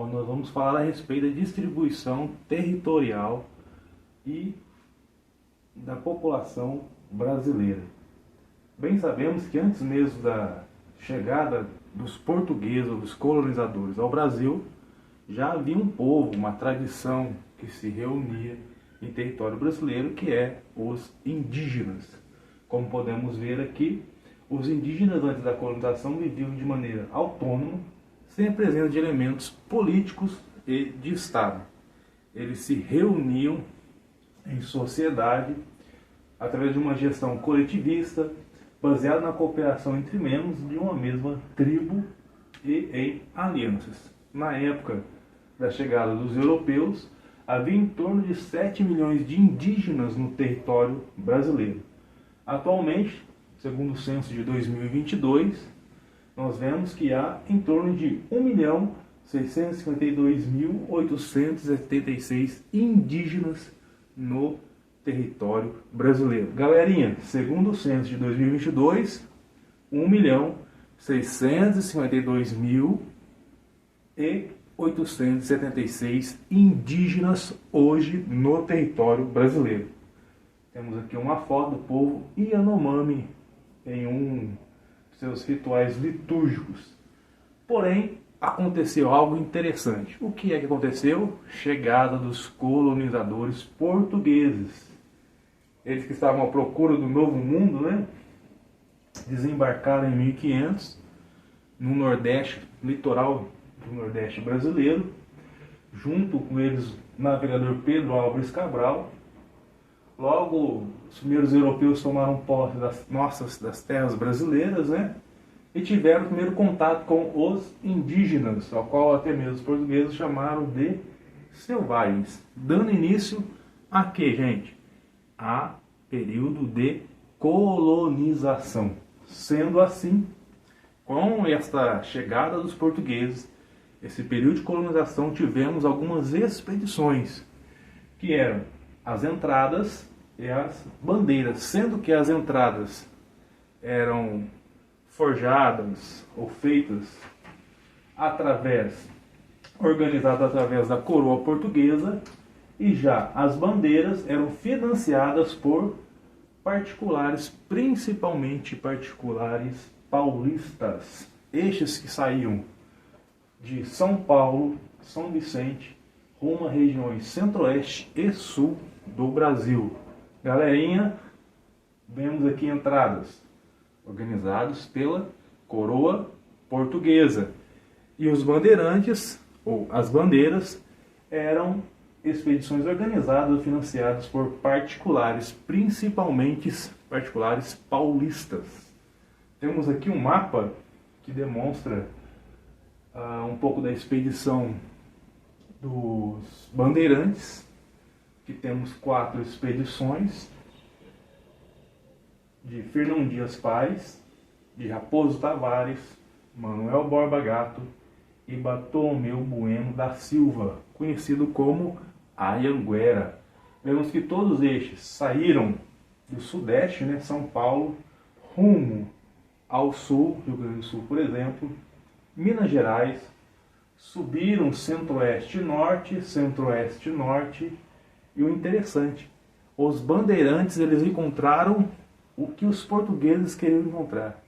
onde nós vamos falar a respeito da distribuição territorial e da população brasileira. Bem sabemos que antes mesmo da chegada dos portugueses, dos colonizadores ao Brasil, já havia um povo, uma tradição que se reunia em território brasileiro, que é os indígenas. Como podemos ver aqui, os indígenas antes da colonização viviam de maneira autônoma, sem a presença de elementos políticos e de Estado. Eles se reuniam em sociedade através de uma gestão coletivista, baseada na cooperação entre membros de uma mesma tribo e em alianças. Na época da chegada dos europeus, havia em torno de 7 milhões de indígenas no território brasileiro. Atualmente, segundo o censo de 2022, nós vemos que há em torno de 1.652.876 indígenas no território brasileiro. Galerinha, segundo o censo de 2022, 1.652.876 indígenas hoje no território brasileiro. Temos aqui uma foto do povo Yanomami em um de seus rituais litúrgicos. Porém, aconteceu algo interessante. O que é que aconteceu? Chegada dos colonizadores portugueses. Eles que estavam à procura do novo mundo, né? Desembarcaram em 1500 no Nordeste, litoral do Nordeste brasileiro. Junto com eles, o navegador Pedro Álvares Cabral. Logo, os primeiros europeus tomaram posse das terras brasileiras, né? E tiveram o primeiro contato com os indígenas, ao qual até mesmo os portugueses chamaram de selvagens, dando início a quê, gente? A período de colonização. Sendo assim, com esta chegada dos portugueses, esse período de colonização, tivemos algumas expedições, que eram as entradas e as bandeiras, sendo que as entradas eram forjadas ou feitas organizadas através da coroa portuguesa, e já as bandeiras eram financiadas por particulares, principalmente particulares paulistas, estes que saíam de São Paulo, São Vicente, rumo a regiões centro-oeste e sul do Brasil. Galerinha, vemos aqui entradas organizados pela coroa portuguesa. E os bandeirantes, ou as bandeiras, eram expedições organizadas e financiadas por particulares, principalmente particulares paulistas. Temos aqui um mapa que demonstra um pouco da expedição dos bandeirantes, que temos 4 expedições, de Fernão Dias Pais, de Raposo Tavares, Manuel Borba Gato e Bartolomeu Bueno da Silva, conhecido como Anhanguera. Vemos que todos estes saíram do sudeste, né, São Paulo, rumo ao sul, Rio Grande do Sul, por exemplo, Minas Gerais, subiram centro-oeste e norte, centro-oeste e norte, e o interessante, os bandeirantes eles encontraram o que os portugueses queriam encontrar: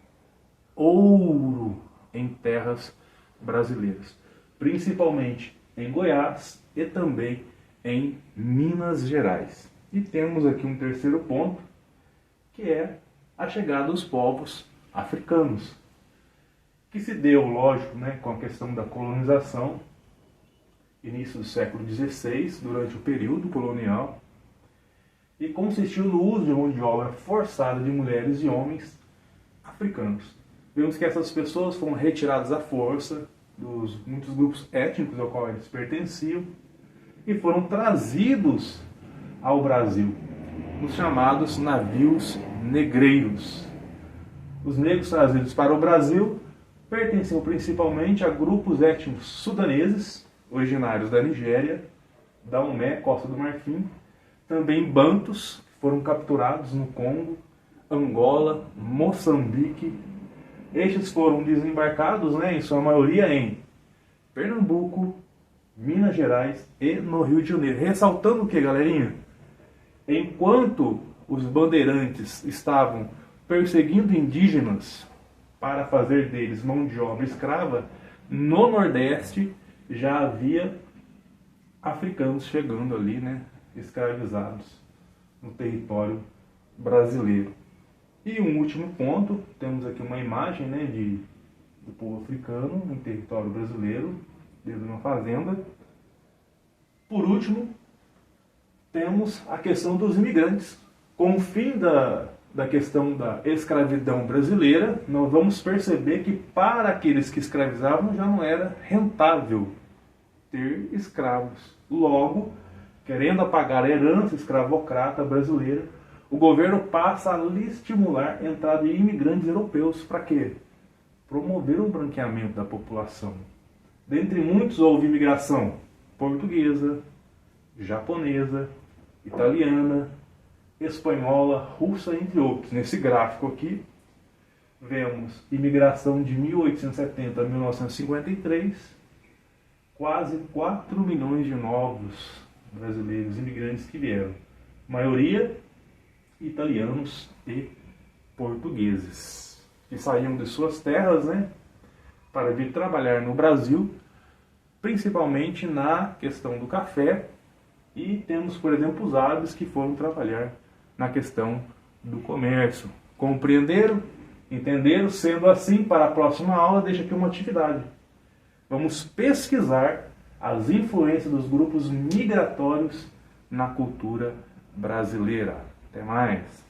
ouro em terras brasileiras, principalmente em Goiás e também em Minas Gerais. E temos aqui um terceiro ponto, que é a chegada dos povos africanos, que se deu, lógico, né, com a questão da colonização, início do século XVI, durante o período colonial, e consistiu no uso de mão de obra forçada de mulheres e homens africanos. Vemos que essas pessoas foram retiradas à força dos muitos grupos étnicos aos quais eles pertenciam e foram trazidos ao Brasil, nos chamados navios negreiros. Os negros trazidos para o Brasil pertenciam principalmente a grupos étnicos sudaneses, originários da Nigéria, Daomé, Costa do Marfim, também bantus, que foram capturados no Congo, Angola, Moçambique. Estes foram desembarcados, em sua maioria, em Pernambuco, Minas Gerais e no Rio de Janeiro. Ressaltando o que, galerinha? Enquanto os bandeirantes estavam perseguindo indígenas para fazer deles mão de obra escrava, no Nordeste já havia africanos chegando ali, né, escravizados no território brasileiro. E um último ponto, temos aqui uma imagem, né, do povo africano em território brasileiro, dentro de uma fazenda. Por último, temos a questão dos imigrantes. Com o fim da questão da escravidão brasileira, nós vamos perceber que para aqueles que escravizavam já não era rentável ter escravos. Logo, querendo apagar a herança escravocrata brasileira, o governo passa a estimular a entrada de imigrantes europeus. Para quê? Promover o branqueamento da população. Dentre muitos houve imigração portuguesa, japonesa, italiana, espanhola, russa, entre outros. Nesse gráfico aqui, vemos imigração de 1870 a 1953, quase 4 milhões de novos brasileiros imigrantes que vieram. Maioria italianos e portugueses, que saíam de suas terras, né, para vir trabalhar no Brasil, principalmente na questão do café, e temos, por exemplo, os árabes que foram trabalhar na questão do comércio. Compreenderam? Entenderam? Sendo assim, para a próxima aula, deixa aqui uma atividade. Vamos pesquisar as influências dos grupos migratórios na cultura brasileira. Até mais!